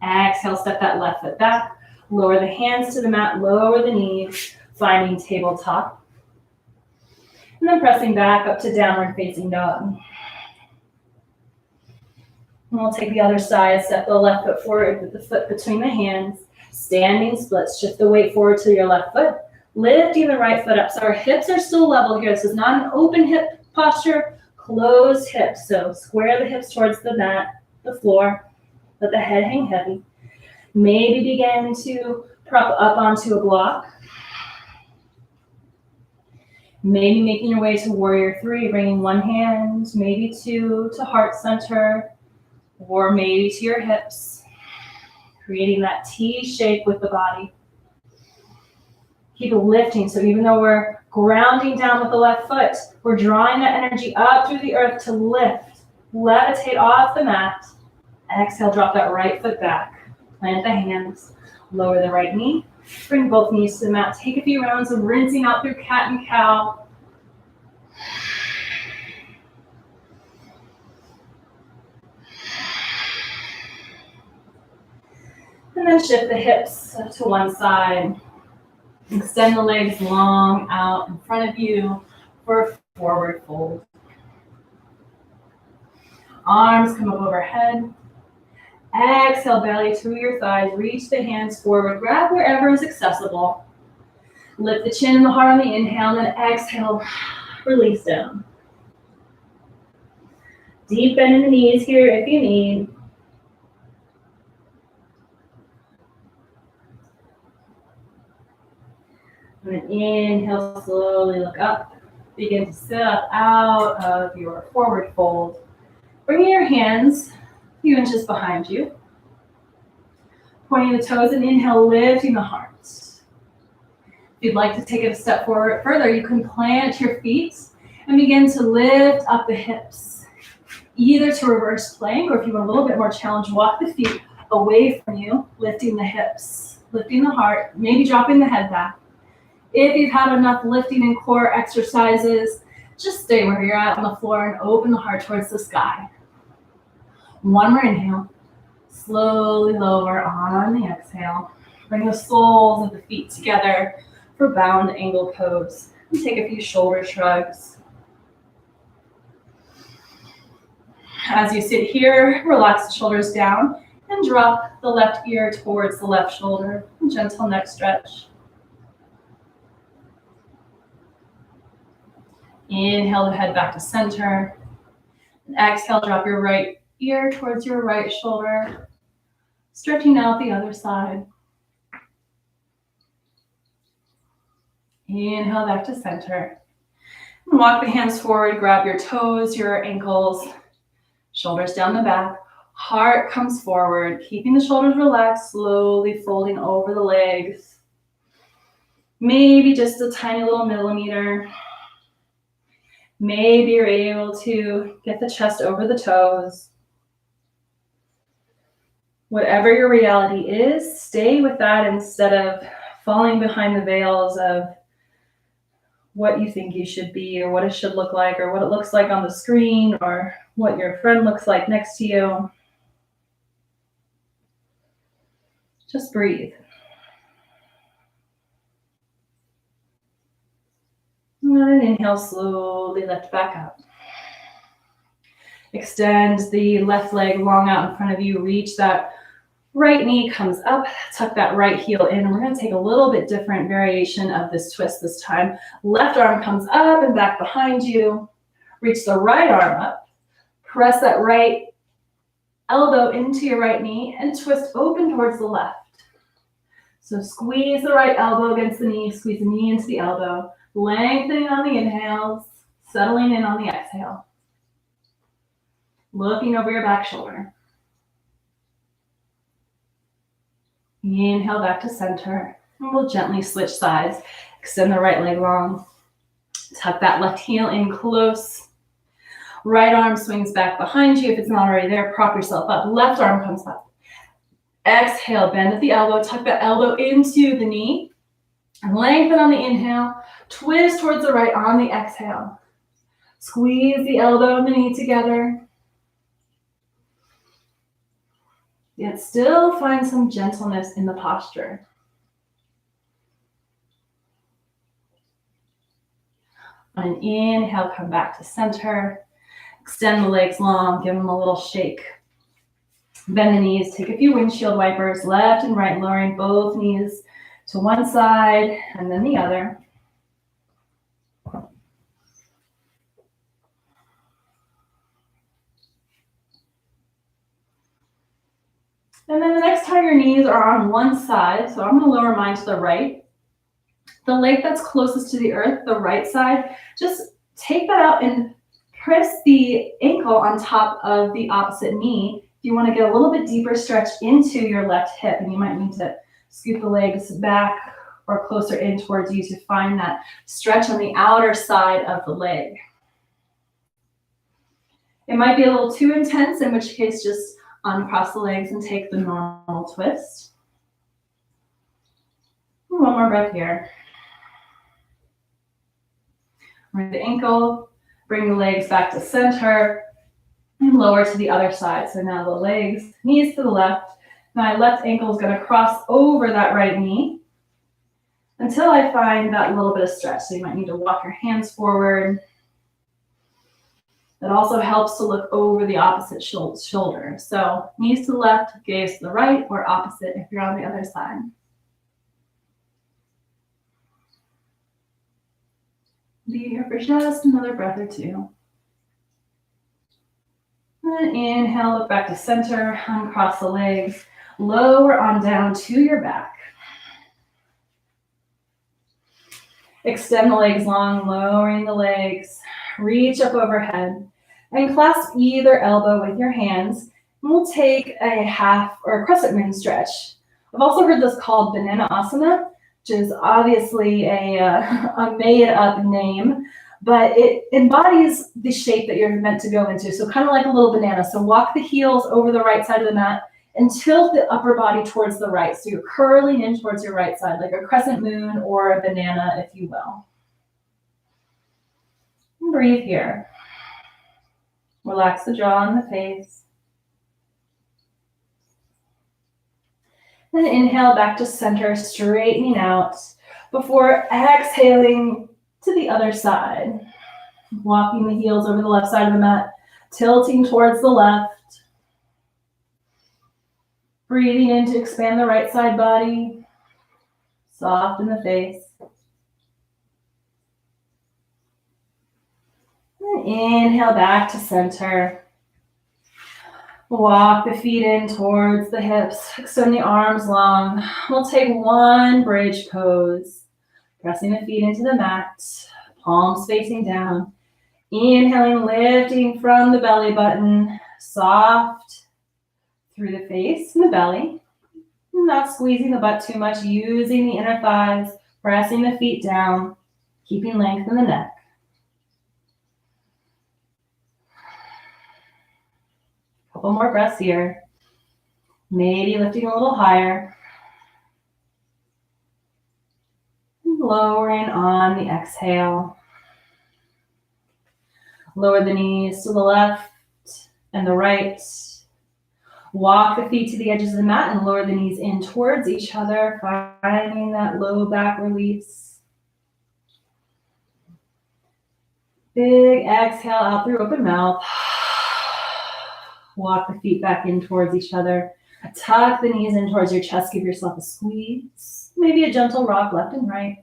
S2: Exhale, step that left foot back. Lower the hands to the mat, lower the knees, finding tabletop. And then pressing back up to downward facing dog. And we'll take the other side, step the left foot forward with the foot between the hands. Standing splits, shift the weight forward to your left foot. Lifting the right foot up. So our hips are still level here. This is not an open hip posture, closed hips. So square the hips towards the mat, the floor. Let the head hang heavy. Maybe begin to prop up onto a block. Maybe making your way to warrior 3, bringing one hand, maybe 2 to heart center, or maybe to your hips, creating that T shape with the body. Keep lifting, so even though we're grounding down with the left foot, we're drawing that energy up through the earth to lift, levitate off the mat. Exhale, drop that right foot back. Plant the hands, lower the right knee, bring both knees to the mat. Take a few rounds of rinsing out through cat and cow. And then shift the hips to one side. Extend the legs long out in front of you for a forward fold. Arms come up overhead. Exhale, belly through your thighs. Reach the hands forward. Grab wherever is accessible. Lift the chin and the heart on the inhale, and then exhale, release down. Deep bend in the knees here if you need. And then inhale, slowly look up. Begin to sit up out of your forward fold. Bringing your hands a few inches behind you. Pointing the toes and inhale, lifting the heart. If you'd like to take it a step forward further, you can plant your feet and begin to lift up the hips. Either to reverse plank, or if you want a little bit more challenge, walk the feet away from you, lifting the hips, lifting the heart, maybe dropping the head back. If you've had enough lifting and core exercises, just stay where you're at on the floor and open the heart towards the sky. One more inhale. Slowly lower on the exhale. Bring the soles of the feet together for bound angle pose. And take a few shoulder shrugs. As you sit here, relax the shoulders down and drop the left ear towards the left shoulder. Gentle neck stretch. Inhale the head back to center. And exhale, drop your right ear towards your right shoulder. Stretching out the other side. Inhale back to center. And walk the hands forward, grab your toes, your ankles, shoulders down the back. Heart comes forward, keeping the shoulders relaxed, slowly folding over the legs. Maybe just a tiny little millimeter. Maybe you're able to get the chest over the toes. Whatever your reality is, stay with that instead of falling behind the veils of what you think you should be or what it should look like or what it looks like on the screen or what your friend looks like next to you. Just breathe. And then inhale, slowly lift back up. Extend the left leg long out in front of you. Reach that right knee comes up. Tuck that right heel in. We're going to take a little bit different variation of this twist this time. Left arm comes up and back behind you. Reach the right arm up. Press that right elbow into your right knee and twist open towards the left. So squeeze the right elbow against the knee. Squeeze the knee into the elbow. Lengthening on the inhales. Settling in on the exhale. Looking over your back shoulder. Inhale back to center. And we'll gently switch sides. Extend the right leg long. Tuck that left heel in close. Right arm swings back behind you. If it's not already there, prop yourself up. Left arm comes up. Exhale, bend at the elbow. Tuck that elbow into the knee. And lengthen on the inhale. Twist towards the right on the exhale. Squeeze the elbow and the knee together. Yet still find some gentleness in the posture. On an inhale, come back to center. Extend the legs long, give them a little shake. Bend the knees, take a few windshield wipers, left and right, lowering both knees to one side and then the other. And then the next time your knees are on one side, so I'm going to lower mine to the right. The leg that's closest to the earth, the right side, just take that out and press the ankle on top of the opposite knee. If you want to get a little bit deeper stretch into your left hip, and you might need to scoot the legs back or closer in towards you to find that stretch on the outer side of the leg. It might be a little too intense, in which case just uncross the legs and take the normal twist. One more breath here. Right the ankle, bring the legs back to center, and lower to the other side. So now the legs, knees to the left. My left ankle is going to cross over that right knee until I find that little bit of stretch. So you might need to walk your hands forward. That also helps to look over the opposite shoulder. So knees to the left, gaze to the right, or opposite if you're on the other side. Be here for just another breath or two. And inhale, look back to center, uncross the legs, lower on down to your back. Extend the legs long, lowering the legs, reach up overhead, and clasp either elbow with your hands. And we'll take a half or a crescent moon stretch. I've also heard this called banana asana, which is obviously a made-up name, but it embodies the shape that you're meant to go into. So kind of like a little banana. So walk the heels over the right side of the mat and tilt the upper body towards the right. So you're curling in towards your right side, like a crescent moon or a banana, if you will. And breathe here. Relax the jaw and the face. Then inhale back to center, straightening out before exhaling to the other side. Walking the heels over the left side of the mat, tilting towards the left. Breathing in to expand the right side body. Soften the face. And inhale back to center. Walk the feet in towards the hips. Extend the arms long. We'll take one bridge pose. Pressing the feet into the mat. Palms facing down. Inhaling, lifting from the belly button. Soft through the face and the belly. Not squeezing the butt too much. Using the inner thighs. Pressing the feet down. Keeping length in the neck. Couple more breaths here.
S1: Maybe lifting a little higher. Lowering on the exhale. Lower the knees to the left and the right. Walk the feet to the edges of the mat and lower the knees in towards each other, finding that low back release. Big exhale out through open mouth. Walk the feet back in towards each other. Tuck the knees in towards your chest. Give yourself a squeeze. Maybe a gentle rock left and right.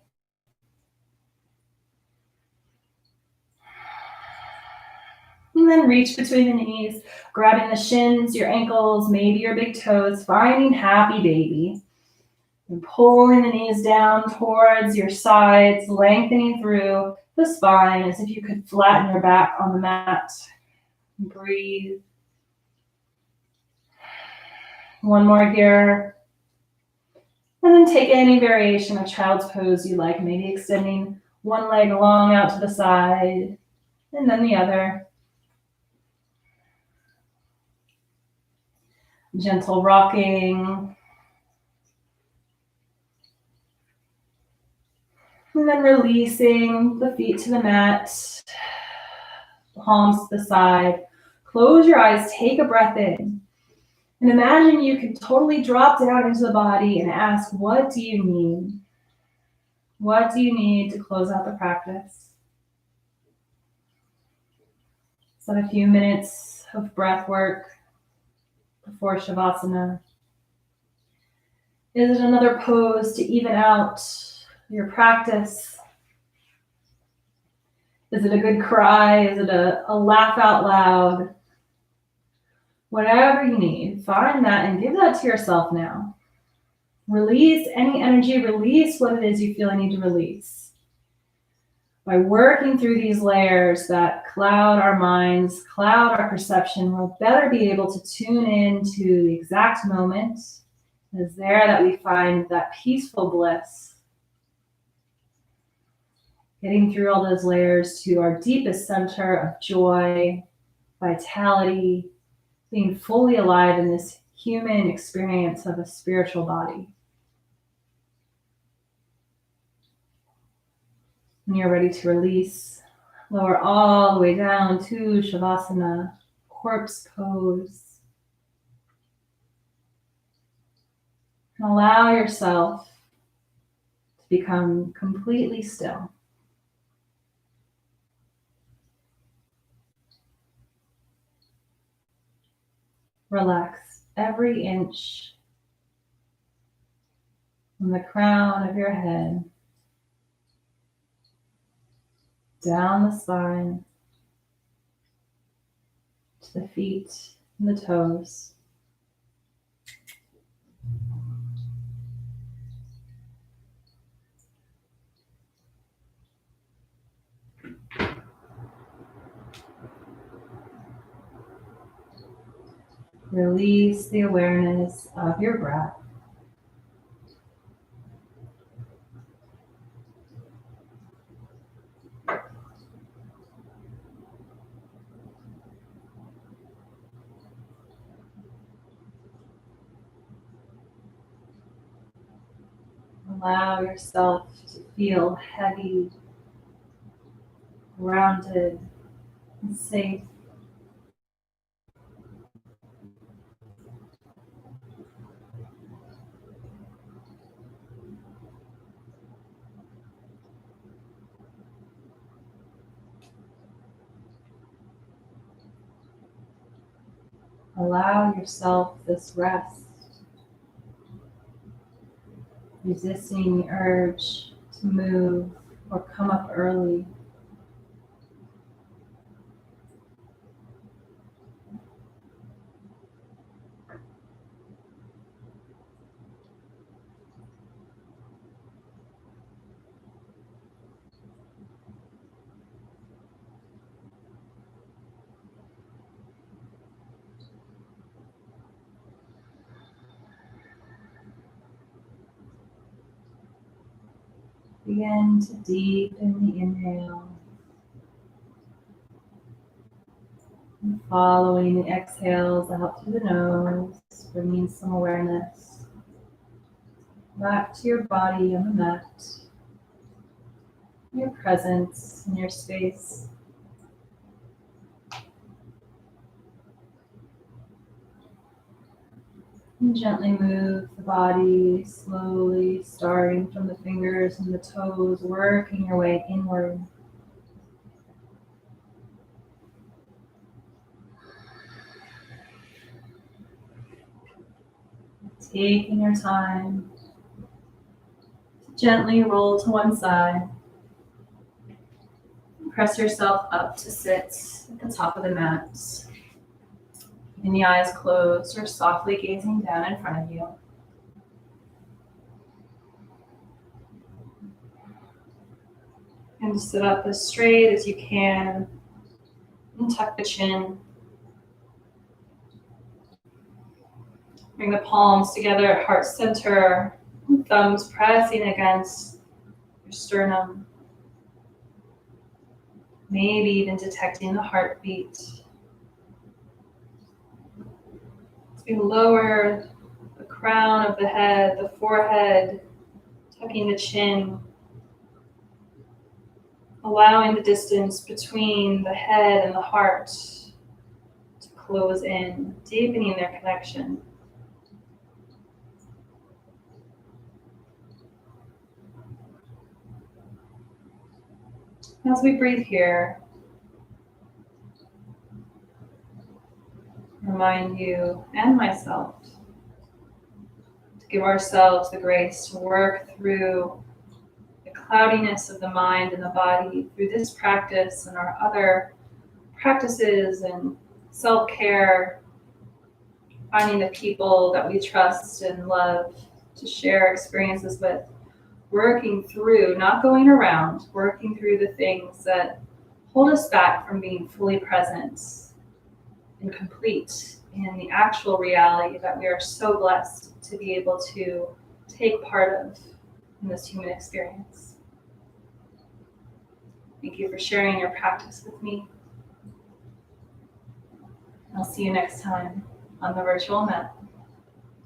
S1: And then reach between the knees, grabbing the shins, your ankles, maybe your big toes, finding happy baby. And pulling the knees down towards your sides, lengthening through the spine as if you could flatten your back on the mat. Breathe. One more here. And then take any variation of child's pose you like, maybe extending one leg long out to the side and then the other. Gentle rocking. And then releasing the feet to the mat, palms to the side. Close your eyes, take a breath in. And imagine you can totally drop down into the body and ask, what do you need? What do you need to close out the practice? So a few minutes of breath work before Shavasana. Is it another pose to even out your practice? Is it a good cry? Is it a laugh out loud? Whatever you need, find that and give that to yourself now. Release any energy, release what it is you feel you need to release. By working through these layers that cloud our minds, cloud our perception, we'll better be able to tune in to the exact moment. It's there that we find that peaceful bliss. Getting through all those layers to our deepest center of joy, vitality, being fully alive in this human experience of a spiritual body. When you're ready to release, lower all the way down to Shavasana, corpse pose. And allow yourself to become completely still. Relax every inch from the crown of your head, down the spine, to the feet and the toes. Release the awareness of your breath. Allow yourself to feel heavy, grounded, and safe. Allow yourself this rest, resisting the urge to move or come up early. Begin to deepen the inhale and Following the exhales out through the nose, bringing some awareness back to your body on the mat, your presence in your space. And gently move the body slowly, starting from the fingers and the toes, working your way inward. Taking your time to gently roll to one side. Press yourself up to sit at the top of the mat. Keeping the eyes closed or softly gazing down in front of you. And sit up as straight as you can and tuck the chin. Bring the palms together at heart center, thumbs pressing against your sternum. Maybe even detecting the heartbeat. As we lower the crown of the head, the forehead, tucking the chin, allowing the distance between the head and the heart to close in, deepening their connection. As we breathe here, remind you and myself to give ourselves the grace to work through the cloudiness of the mind and the body through this practice and our other practices and self-care, finding the people that we trust and love to share experiences with, working through, not going around, working through the things that hold us back from being fully present and complete in the actual reality that we are so blessed to be able to take part of in this human experience. Thank you for sharing your practice with me. I'll see you next time on the virtual mat.